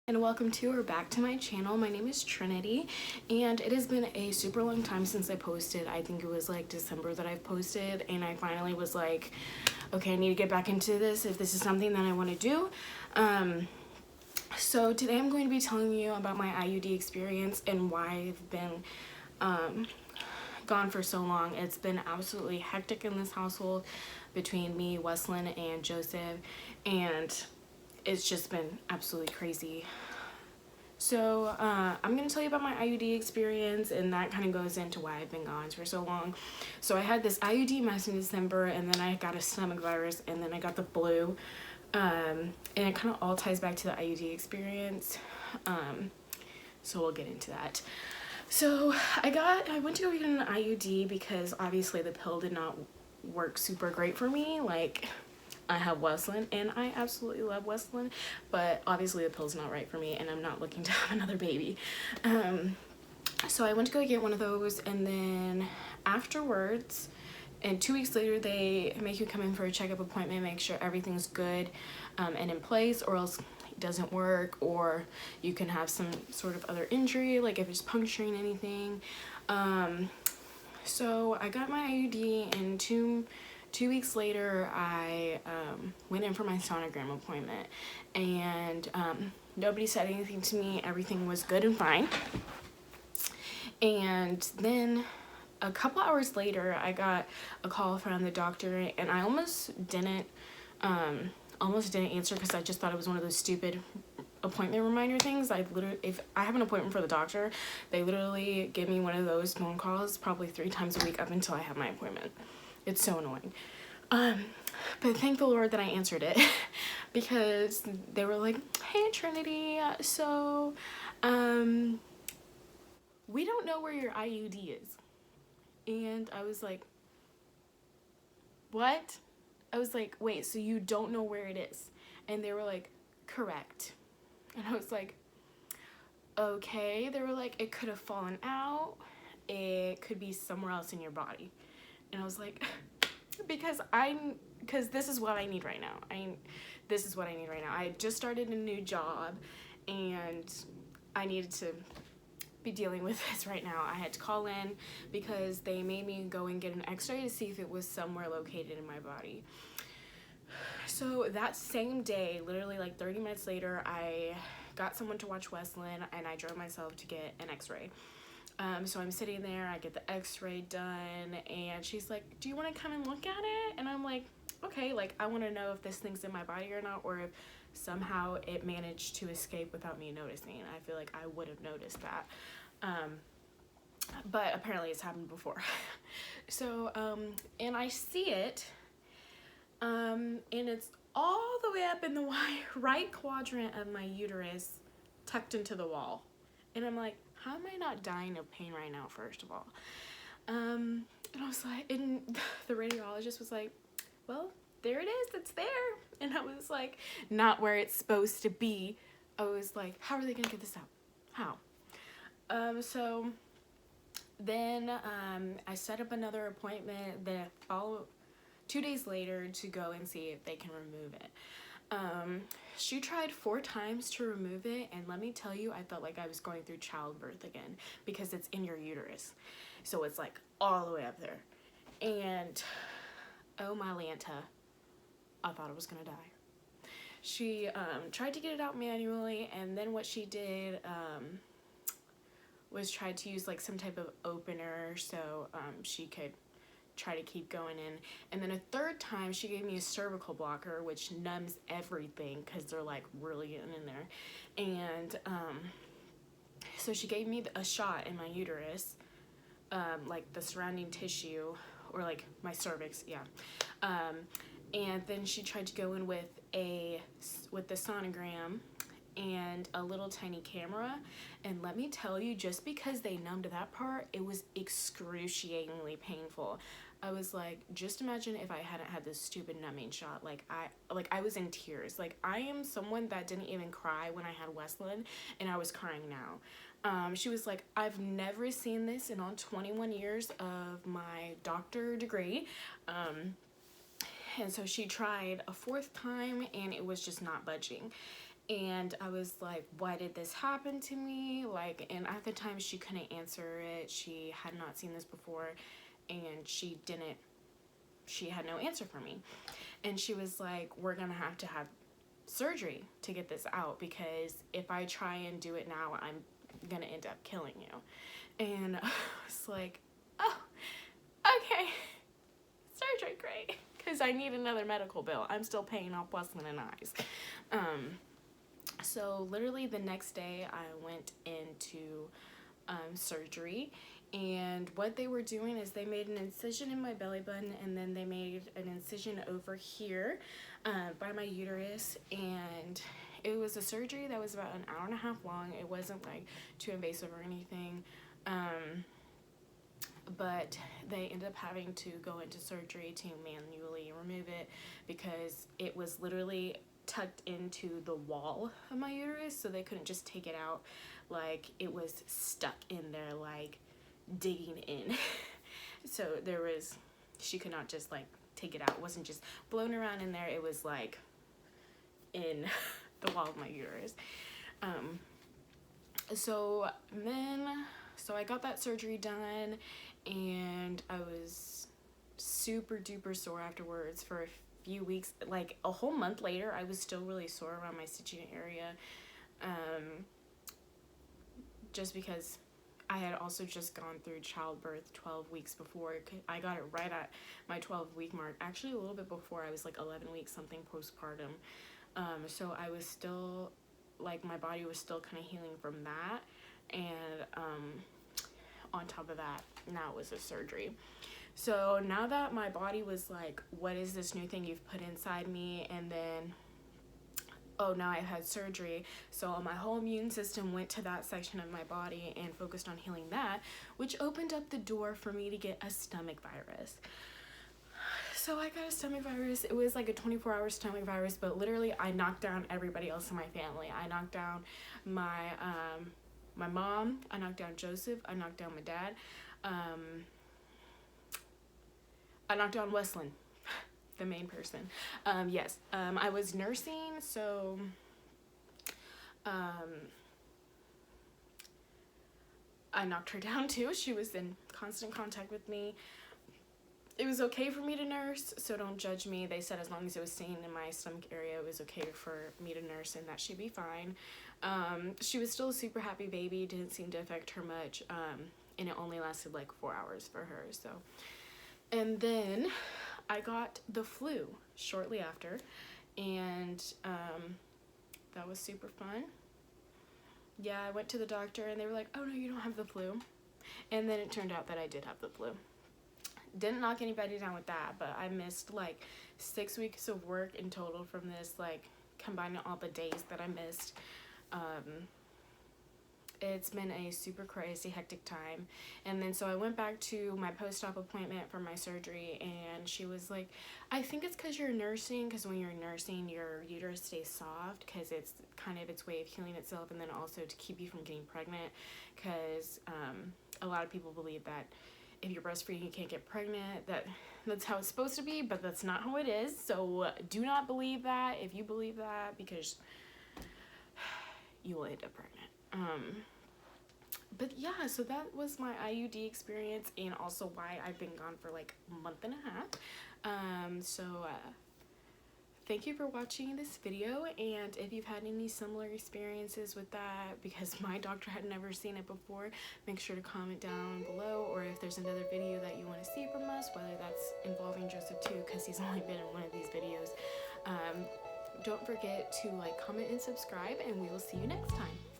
And welcome to or back to my channel. My name is Trinity, and it has been a super long time since I posted. I think it was like December that I've posted, and I finally was like, okay, I need to get back into this if this is something that I want to do. So today I'm going to be telling you about my IUD experience and why I've been gone for so long. It's been absolutely hectic in this household between me, Weslin, and Joseph, and it's just been absolutely crazy. So I'm going to tell you about my IUD experience, and that kind of goes into why I've been gone for so long. So I had this IUD mess in December, and then I got a stomach virus, and then I got the flu. And it kind of all ties back to the IUD experience. So we'll get into that. So I went to go get an IUD because obviously the pill did not work super great for me. Like, I have Weslin, and I absolutely love Weslin, but obviously the pill's not right for me, and I'm not looking to have another baby. So I went to go get one of those, and then afterwards, and 2 weeks later, they make you come in for a checkup appointment, make sure everything's good and in place, or else it doesn't work, or you can have some sort of other injury, like if it's puncturing anything. So I got my IUD, and two weeks later, I went in for my sonogram appointment, and nobody said anything to me. Everything was good and fine. And then a couple hours later, I got a call from the doctor, and I almost didn't answer because I just thought it was one of those stupid appointment reminder things. If I have an appointment for the doctor, they literally give me one of those phone calls probably 3 times a week up until I have my appointment. It's so annoying. But thank the Lord that I answered it because they were like, hey Trinity, so we don't know where your IUD is. And I was like, what? I was like, wait, so you don't know where it is? And they were like, correct. And I was like, okay. They were like, it could have fallen out. It could be somewhere else in your body. And I was like, because this is what I need right now. This is what I need right now. I just started a new job, and I needed to be dealing with this right now. I had to call in because they made me go and get an x-ray to see if it was somewhere located in my body. So that same day, literally like 30 minutes later, I got someone to watch Weslin, and I drove myself to get an x-ray. So I'm sitting there, I get the x-ray done, and she's like, do you want to come and look at it? And I'm like, okay, like I want to know if this thing's in my body or not, or if somehow it managed to escape without me noticing. I feel like I would have noticed that. But apparently it's happened before. So, and I see it, and it's all the way up in the right quadrant of my uterus, tucked into the wall. And I'm like, how am I not dying of pain right now, first of all? And I was like, and the radiologist was like, well, there it is, it's there. And I was like, not where it's supposed to be. I was like, how are they gonna get this out? How? So then I set up another appointment the 2 days later to go and see if they can remove it. She tried 4 times to remove it, and let me tell you, I felt like I was going through childbirth again because it's in your uterus. So it's like all the way up there. And oh my Lanta, I thought I was gonna die. She tried to get it out manually, and then what she did was tried to use like some type of opener so she could try to keep going in. And then a 3rd time she gave me a cervical blocker, which numbs everything because they're like really getting in there. And so she gave me a shot in my uterus, like the surrounding tissue, or like my cervix, yeah. And then she tried to go in with the sonogram and a little tiny camera, and let me tell you, just because they numbed that part, it was excruciatingly painful. I was like, just imagine if I hadn't had this stupid numbing shot. Like I was in tears. Like, I am someone that didn't even cry when I had Weslin, and I was crying now. She was like, I've never seen this in all 21 years of my doctor degree. And so she tried a 4th time, and it was just not budging. And I was like, why did this happen to me? Like, and at the time she couldn't answer it. She had not seen this before, and she had no answer for me. And she was like, we're gonna have to have surgery to get this out, because if I try and do it now, I'm gonna end up killing you. And I was like, oh, okay, surgery, great, because I need another medical bill. I'm still paying off Wesleyan and I's. So literally the next day I went into surgery, and what they were doing is they made an incision in my belly button, and then they made an incision over here by my uterus, and it was a surgery that was about an hour and a half long. It wasn't like too invasive or anything, but they ended up having to go into surgery to manually remove it, because it was literally tucked into the wall of my uterus, so they couldn't just take it out. Like, it was stuck in there, like digging in. So she could not just like take it out. It wasn't just blown around in there, it was like in the wall of my uterus. So I got that surgery done, and I was super duper sore afterwards for a few weeks. Like a whole month later, I was still really sore around my stitching area, just because I had also just gone through childbirth 12 weeks before. I got it right at my 12-week mark, actually a little bit before. I was like 11 weeks something postpartum. So I was still, like, my body was still kind of healing from that, and on top of that, now it was a surgery. So now that my body was like, what is this new thing you've put inside me? And then, oh, now I had surgery. So my whole immune system went to that section of my body and focused on healing that, which opened up the door for me to get a stomach virus. So I got a stomach virus. It was like a 24-hour stomach virus, but literally I knocked down everybody else in my family. I knocked down my mom, I knocked down Joseph, I knocked down my dad, I knocked down Wesleyan, the main person. Yes, I was nursing, so I knocked her down too. She was in constant contact with me. It was okay for me to nurse, so don't judge me. They said as long as it was staying in my stomach area, it was okay for me to nurse, and that she'd be fine. She was still a super happy baby, didn't seem to affect her much, and it only lasted like 4 hours for her. So, and then I got the flu shortly after, and that was super fun. Yeah, I went to the doctor, and they were like, oh no, you don't have the flu. And then it turned out that I did have the flu. Didn't knock anybody down with that, but I missed like 6 weeks of work in total from this, like combining all the days that I missed. It's been a super crazy, hectic time. And then so I went back to my post-op appointment for my surgery, and she was like, I think it's because you're nursing, because when you're nursing, your uterus stays soft, because it's kind of its way of healing itself, and then also to keep you from getting pregnant, because a lot of people believe that if you're breastfeeding, you can't get pregnant. That's how it's supposed to be, but that's not how it is. So do not believe that if you believe that, because you will end up pregnant. But yeah, so that was my IUD experience, and also why I've been gone for like a month and a half. Thank you for watching this video, and if you've had any similar experiences with that, because my doctor had never seen it before, make sure to comment down below, or if there's another video that you want to see from us, whether that's involving Joseph too, because he's only been in one of these videos. Don't forget to like, comment, and subscribe, and we will see you next time.